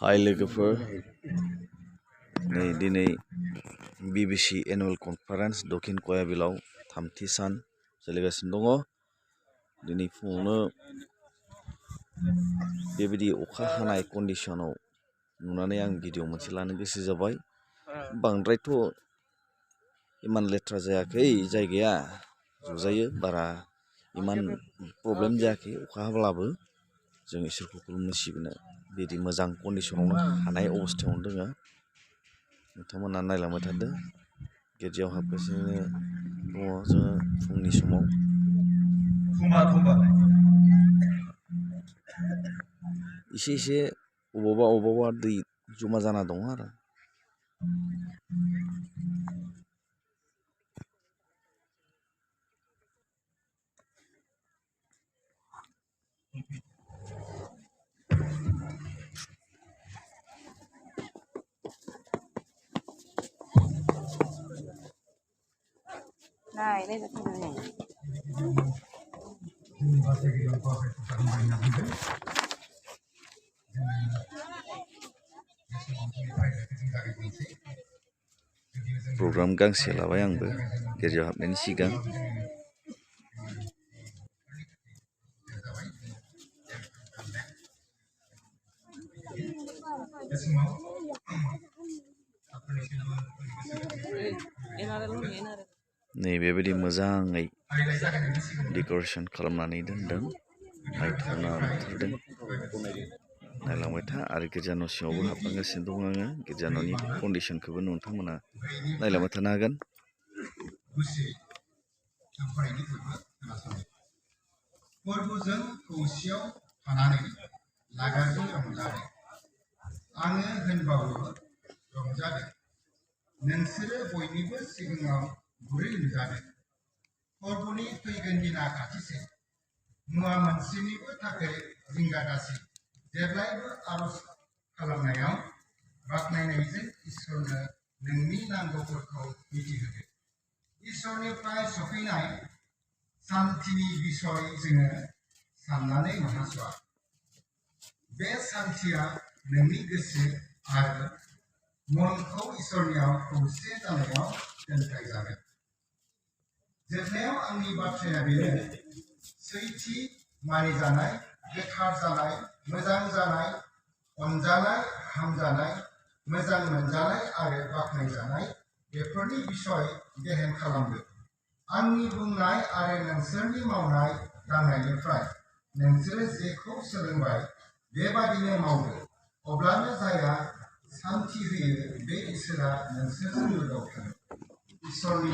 हाय लोगोफोर नै दिनै BBC एनुअल कनफारेन्स दक्षिण कयाबिलाव थामथि सान सोलिगासिनो दङ। दिनै फुङावनो बेबायदि अखा हानाय कन्डिशनाव नुनानै आं भिडिअ मोनसे लानो गोसो जाबाय। बांद्रायथ' इमान लेथ्रा जायाखै जायगाया, जुजायो बारा इमान प्रब्लेम जायाखै अखा हाब्लाबो। जों इसोरखौ खुलुमनो सिबिनो बिदि मोजां कन्डिशनावनो हानाय अबस्थायावनो दोङो। नोंथांमोना नायलांबाय थादो। गिर्जायाव हाबगासिनो दङ जोङो फुंनि समाव। एसे अबावबा दै जमा जाना दङ आरो। Nah, ini sebenarnya. प्रग्राम गांसे लाबाय आंबो गिर्जायाव हाबनायनि सिगां। नै बेबायदि मोजाङै डेक'रेसन खालामनानै दोनदों, नायथावना नुथारदों। नायलांबाय था आरो गिर्जा न' सिङावबो हाबलांगासिनो दं आङो। गिर्जा न'नि कन्डिशनखौबो नोंथांमोना नायलांबाय थानो हागोन। फोरबोजों खौसेयाव थानानै लागाजों रंजादों। आङो होनबावो रंजादों। नोंसोरो बयनिबो सिगाङाव गुरै नुजादों। फोरबोनि फैगोन दिना खाथिसै। मुवा मोनसेनिबो थाखाय जिंगा दासै। जेब्लायबो आरज खालामनायाव बाख्नायनायजों इसोरनो नोंनि नांगौफोरखौ मिथिहोदो। इसोरनिफ्राय सफैनाय सान्थिनि बिसय जोङो साननानै मोनहास'आ। बे सान्थिया नोंनि गोसो आरो मनखौ इसोरनियाव खौसे जानायाव दोनथायजागोन। जोबनायाव आंनि बाथ्राया बेनो, सैथि मानिजानाय, गोथार जानाय, मोजां जानाय, अनजानाय, हामजानाय, मोजां मोनजानाय आरो बाख्नायजानाय बेफोरनि बिसय गेहेन खालामदो। आंनि बुंनाय आरो नोंसोरनि मावनाय दांनायनिफ्राय नोंसोरो जेखौ सोलोंबाय बेबादिनो मावदो। अब्लानो जायहा सान्थि होयो बे इसोरा नोंसोरजों लोगोआव थागोन। इसोरनि